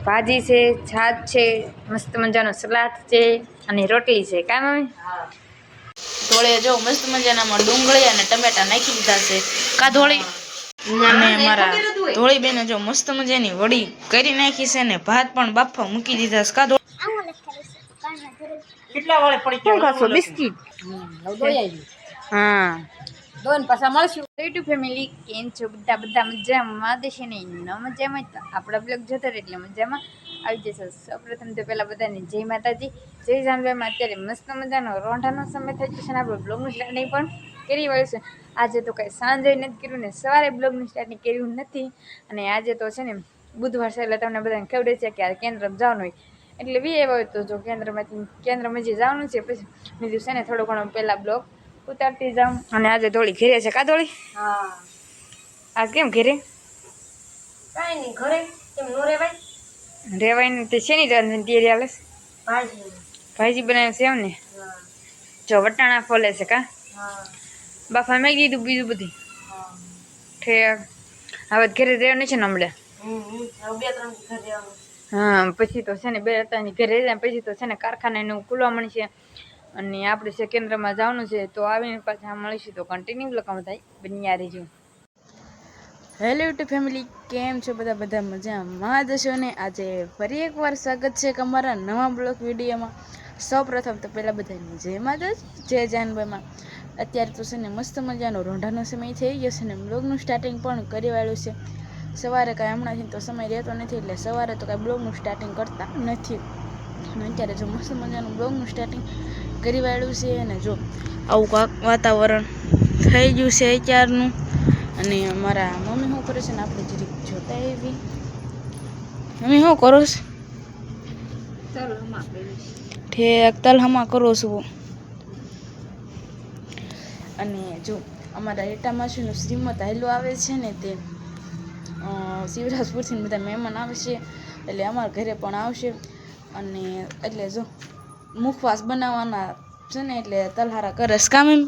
ભાજી છે, છાશ છે, મસ્ત મજાનો સલાડ છે અને રોટલી છે. કા મમ્મી? ધોળે જો મસ્ત મજાનામાં ડુંગળી અને ટમેટા નાખી દીધા છે. કા ધોળી? અને મારા ધોળી બેને જો મસ્ત મજાની વડી કરી નાખી છે ને ભાત પણ બાફવા મૂકી દીધા છે. કા કેટલા વાળે પડી ગયા? ખાશો બિસ્કિટ? હા, દોન પાછા મળશું. યુટ્યુબ ફેમિલી કેમ છો? બધા મજામાં દેશે ને? ન મજામાં તો આપણા બ્લોગ જોતા રહે એટલે મજામાં આવી જશે. સૌપ્રથમ તો પેલા બધાને જય માતાજી, જય જાનવેમાં. અત્યારે મસ્ત મજાનો રોંઢાનો સમય થઈ જશે ને આપણે બ્લોગનું સ્ટાર્ટિંગ પણ કરી વાળ્યું છે. આજે તો કંઈ સાંજે નથી કર્યું ને સવારે બ્લોગનું સ્ટાર્ટિંગ કર્યું નથી. અને આજે તો છે ને બુધવાર છે એટલે તમને બધાને ખબર છે કે આ કેન્દ્રમાં જવાનું હોય એટલે વી એવા હોય તો જો કેન્દ્રમાં જે જવાનું છે પછી બીજું છે ને થોડો ઘણો પહેલાં બ્લોગ ઉતારતી જાઉં. અને આજે ધોળી ઘેરે છે. કા ધોળી? હા. આજ કેમ ઘેરે? કાઈ નહીં, ઘરે કેમ નો રેવાય? રેવાય ને તે શેની તૈયારી હાલે છે? ભાજી. ભાજી બનાવે છે એમ ને? હા. જો વટાણા ફોલે છે. કા હા. બાફા મેં કીધું બીજું બધું હા. ઠેક હવે ઘેરે રહેવાનું છે ને હમણાં? બે ત્રણ ઘર રહેવાનું. હા, પછી તો છે ને બે ત્રણ ઘરે જાય પછી તો છે ને કારખાનાનું ખુલવા મળશે અને આપણે છે કેન્દ્રમાં જવાનું છે. તો આવીને પાછા મળીશું તો કન્ટિન્યુ લખાણ થાય બન્યા રહેજો. હેલો યુટ્યુબ ફેમિલી, કેમ છો બધા મજામાં જશો ને? આજે ફરી એકવાર સ્વાગત છે અમારા નવા બ્લોગ વિડીયોમાં. સૌપ્રથમ તો પહેલાં બધાને જય માતાજી, જય જાનભાઈમાં. અત્યારે તો છે ને મસ્ત મજાનો રોંઢાનો સમય થઈ ગયો છે ને બ્લોગનું સ્ટાર્ટિંગ પણ કરી વાળ્યું છે. સવારે કાંઈ હમણાંથી તો સમય રહેતો નથી એટલે સવારે તો કાંઈ બ્લોગનું સ્ટાર્ટિંગ કરતા નથી. અને અત્યારે જો મસ્ત મજાનું બ્લોગનું સ્ટાર્ટિંગ કરી વાળ્યું છે. અને જો આવું કાંક વાતાવરણ થઈ ગયું છે અત્યારનું. અને મારા મમ્મી શું કરે છે ને આપણે જરીક જોતા એવી. મમ્મી શું કરો છો? ઠેક તલહમા કરો છો. અને જો અમારા એટામાં છે ને શ્રીમત હાયલો આવે છે ને તે શિવરાજપુરથી બધા મહેમાન આવશે એટલે અમારા ઘરે પણ આવશે. અને એટલે જો મુખવાસ બનાવવાના છે ને એટલે તલહારા કરસ. કામ એમ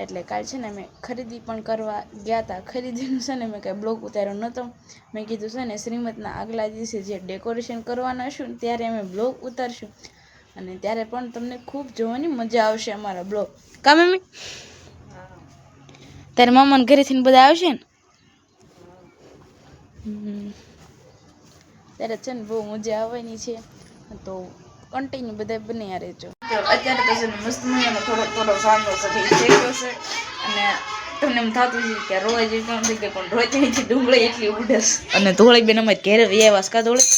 એટલે કાલ છે ને મેં ખરીદી પણ કરવા ગયા હતા. ખરીદીનું છે ને મેં કાંઈ બ્લોગ ઉતાર્યો નહોતો. મેં કીધું છે ને શ્રીમતના આગલા દિવસે જે ડેકોરેશન કરવાના હશું ને ત્યારે અમે બ્લોગ ઉતારશું અને ત્યારે પણ તમને ખૂબ જોવાની મજા આવશે અમારા બ્લોગ. કા મમ્મી? તારે મામાને ઘરેથી બધા આવશે ને ત્યારે છે ને બહુ મજા આવવાની છે. તો કન્ટિન્યુ બધા બન્યા રહેજો. અત્યારે તો છે ને મસ્ત મજાનો થોડો સાંજનો સમય થઈ ગયો છે અને તમને એમ થતું છે કે રોજ કામ થઈ ગયું પણ રોજ અહીંથી ડુંગળી એટલી ઉડે છે. અને ધોળી બેન અમે ઘેરે વ્યવાસ. કા ધોળી?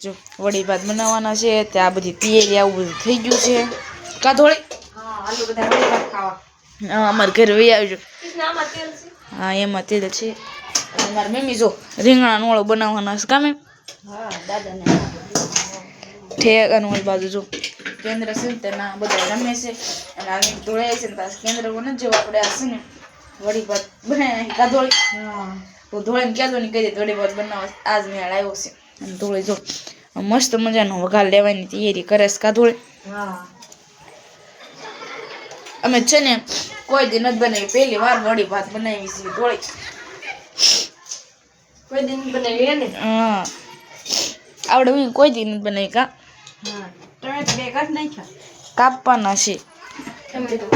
જો વડી ભાત બનાવવાના છે તે આ બધી તૈયારી આવું બધું થઈ ગયું છે. કા ધોળી? આલુ બધા વડી ભાત ખાવા. હા, અમારે ઘરે વહી આવજો. આમાં તેલ છે? હા, એમાં તેલ છે. અને મારી મમ્મી જો રીંગણાનો ઓળો બનાવવાના છે. કા મમ્મી? હા, દાદાને ઠેક અને ઓલી બાજુ જો કેન્દ્ર છે ને તેના બધા રમે છે અને આવી ધોળાય છે ને પાછું કેન્દ્ર કોને જેવું આપણે આ છે ને વડી ભાત બનાવી નાખી. કા ધોળી? હા. તો ધોળીને ક્યાં નહીં કહી દે વડી ભાત બનાવવા આજ મેળ આવ્યો છે. અને ધોળી જો મસ્ત મજાનો વઘાર લેવાની તૈયારી કરે છે. કા ધોળી? હા. અમે છે ને કોઈ દી નથી બનાવી, પહેલી વાર વડી ભાત બનાવી છે ધોળી. કોઈ દિન બનાવી ને? હા, આવડે હું કોઈ દી નથી બનાવી. કા હા, ટમેટા બે કાઢ નાખ્યા. કાપવાના છે. ટમેટા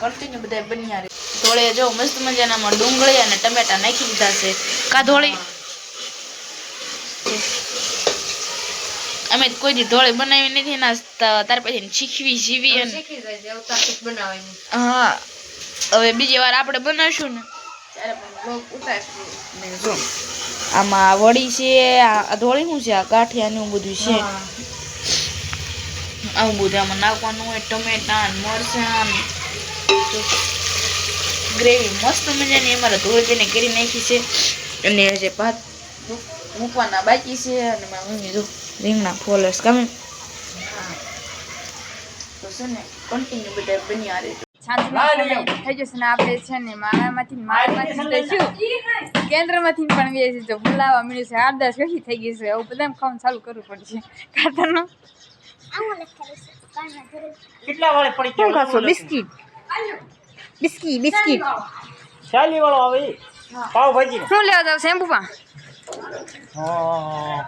કન્ટિન્યુ બધા બન્યા રહે. ધોળે જો મસ્ત મજાનામાં ડુંગળી અને ટમેટા નાખી દીધા છે. કા ધોળી? અમે કોઈ દી ધોળી બનાવી નથી ના તાર પછી શીખવી જીવી અને શીખી જાય અવતાર બનાવવાની. હા, હવે બીજી વાર આપણે બનાવીશું ને ત્યારે પણ બ્લોગ ઉતારશું. ને જો આમાં વડી છે, આ ધોળી શું છે, આ ગાંઠિયા ને એવું બધું છે. આવું બધું આમાં નાખવાનું હોય. ટમેટા મરચાં ગ્રેવી મસ્ત મજાની અમારા ધોળીને કરી નાખી છે. અને જે ભાત મૂકવાના બાકી છે. અને મારી મમ્મી જો રીંગણા ફોલે છે. ગમે તો છે ને કન્ટિન્યુ બધા બન્યા રહેજો. થઈ જશે ને આપણે છે ને મારામાંથી શું કેન્દ્રમાંથી પણ વેચી જો બોલાવવા મળ્યું છે. આરદાસ કશી થઈ ગઈ છે. હવે બધાને ખાવાનું ચાલુ કરવું પડશે. ખાતરનું કેટલા વાળે પડી ગયા? ખાશો બિસ્કિટ? બિસ્કિટ શાલી વાળો આવે. પાવભાજી શું લેવા જાવ શેમ્પુ પા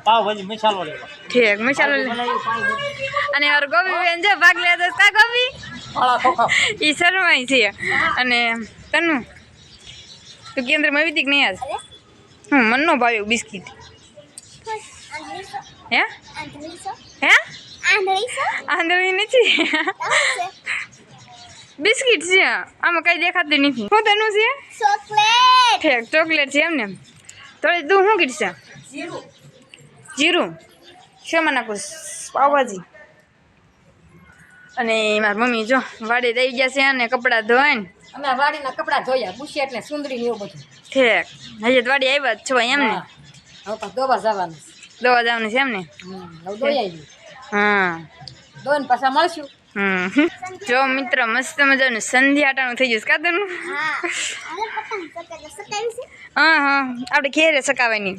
પાવભાજી મસાલો લેવા ઠીક મસાલો લે અને યાર ગોબી બેન જે ભાગ લે તો કા ગોબી કાળા ખોખા ઈ શરમાઈ છે અને તનુ તું કેન્દ્રમાં આવી હતી કે નહીં આજ મન નો ભાવ્યું બિસ્કિટ હે હે આંધળી નથી બિસ્કિટ છે આમાં કઈ દેખાતું નથી શું તનું છે ઠીક ચોકલેટ છે એમ ને તો તું શું કીધું છે જીરું શેમાં નાખું પાવભાજી અને મારી મમ્મી જો વાડે દઈ ગયા છે અને કપડાં ધોઈને અમે વાડીના કપડાં ધોયા બુશિયાટ ને સુંદરી ને એવું બધું ઠીક હજી વાડી આવ્યા જ છો એમ ને હવે તો દોવા જવાનું દવા જવાનું છે એમ ને હવે દોઈ આવી હા દોઈને પાછા મળશું જો મિત્ર મસ્ત મજાનું સંધ્યાટાણું થઈ જશે કાદરનું હા આપણે ઘેરે સકાવાની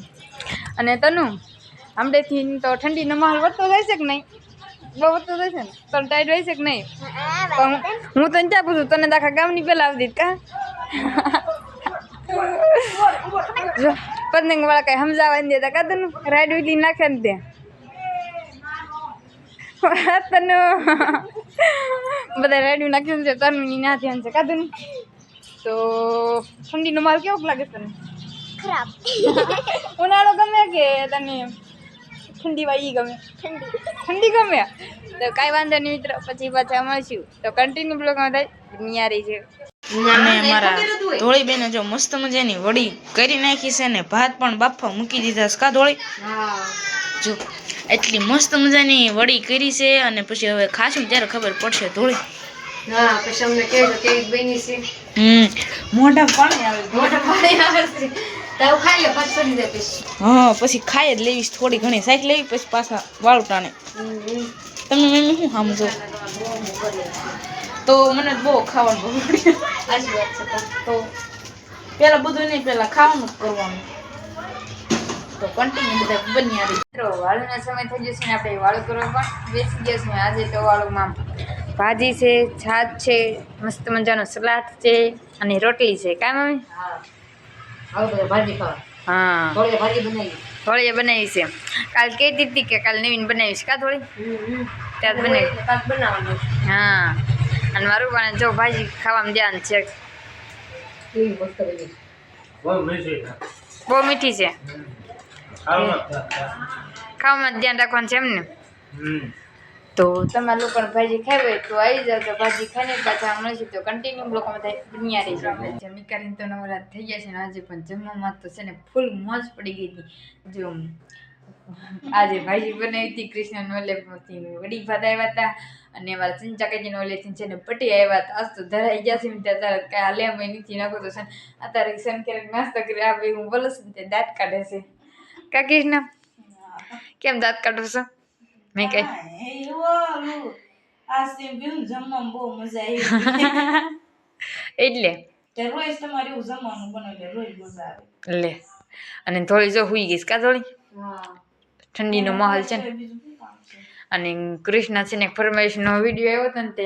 અને તનુ આમડેથી તો ઠંડીનો માહોલ વધતો જાય છે કે નહીં બહુ વધતો જાય છે ને તને ટાઈટ રહે છે કે નહીં હું તને ત્યાં પૂછું તને તો આખા ગામની પહેલાં આવતી કા જો પતંગ વાળા કઈ સમજાવવા નહીં દેતા કાદરનું રાઈડ વીટલી નાખે ને ત્યાં તને બધા રેડી નાખ્યું છે તનું ના ધ્યાન છે કાદું તો ઠંડીનો માલ કેવો લાગે તને ખરાબ ઉનાળો ગમે કે તને ઠંડી વાઈ ગમે ઠંડી ગમે તો કાંઈ વાંધો નહીં મિત્ર પછી પાછા મળશું તો કન્ટિન્યુ બ્લોગમાં થાય નિયારી છે અને અમારા ધોળી બેને જો મસ્ત મજાની વડી કરી નાખી છે ને ભાત પણ બાફા મૂકી દીધા છે કા ધોળી જો એટલી મસ્ત મજાની વડી કરી છે અને પછી હવે ખાશું ત્યારે ખબર પડશે ધોળી હા પછી અમને કહેજો કેવી બની છે મોઢા પાણી આવે મોટા પાણી આવે છે તો ખાઈ લે પાછું સડી જાય પછી હા પછી ખાઈ જ લેવીશ થોડી ઘણી સાઈડ લેવી પછી પાછા વાળુટાને તમે મમ્મી શું સમજો તો મને બહુ ખાવાનું બહુ આજી વાત છે તો પેલા બધું નહીં પેલા ખાવાનું જ કરવાનું તો કન્ટિન્યુ બધા બન્યા રહી મિત્રો વાળુનો સમય થઈ જશે ને આપણે વાળું કરવા પણ બેસી ગયા છે આજે તો વાળુંમાં ભાજી છે છાશ છે મસ્ત મજાનો સલાડ છે અને રોટલી છે કાં મમ્મી હવે બધા ભાજી ખાવા હા થોડી ભાજી બનાવી થોડી બનાવી છે કાલ કહેતી હતી કે કાલ નવીન બનાવીશ કા થોડી ત્યાં બનાવી પાક બનાવવાનું હા અને મારું પણ જો ભાજી ખાવામાં ધ્યાન છે કેવી મસ્ત બની બહુ મીઠી છે ખાવામાં ધ્યાન રાખવાનું છે એમ ને તો તમારા લોકોને ભાજી ખાવી હોય તો આવી જાવ તો ભાજી ખાઈને પાછા મળશે તો કન્ટિન્યુ લોકોમાં થાય બન્યા રહી છે જમી કરીને તો નવરા થઈ ગયા છે ને આજે પણ જમવામાં તો છે ને ફૂલ મોજ પડી ગઈ હતી જો આજે ભાજી બનાવી હતી કૃષ્ણ નોલેથી વડી ભાત આવ્યા હતા અને અમારા ચંચાકાજીનો ઓલેથી છે ને પટી આવ્યા હતા આજ તો ધરાઈ ગયા છે ને ત્યાં કાંઈ હાલે અમે નથી નાખો તો છે ને અત્યારે સન ક્યારેક નાસ્તો કરી આ ભાઈ હું બોલું છું ને તે દાંત કાઢે છે કા કૃષ્ણ કેમ દાંત કાઢો છો મેં કઈ જમવામાં બહુ મજા એટલે આવી રોજ તમારે એવું જમવાનું બનાવે રોજ મજા આવે લે અને થોડી જો હુઈ ગઈશ કા થોડી ઠંડીનો માહોલ છે ને અને કૃષ્ણ છે ને ફરમાઈશનો વિડીયો આવ્યો હતો ને તે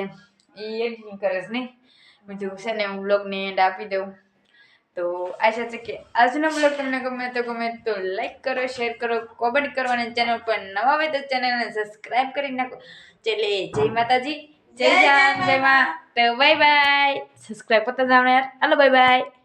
એ એડિટિંગ કરે છે નહીં બીજું છે ને હું બ્લોગને એન્ડ આપી દઉં તો આશા છે કે આજનો બ્લોગ તમને ગમે તો લાઈક કરો શેર કરો કોમેન્ટ કરો અને ચેનલ પર નવા હોય તો ચેનલને સબસ્ક્રાઈબ કરી નાખો ચલે જય માતાજી જય જાન જય માં તો બાય બાય સબસ્ક્રાઈબ કરતા જાવ યાર હાલો બાય બાય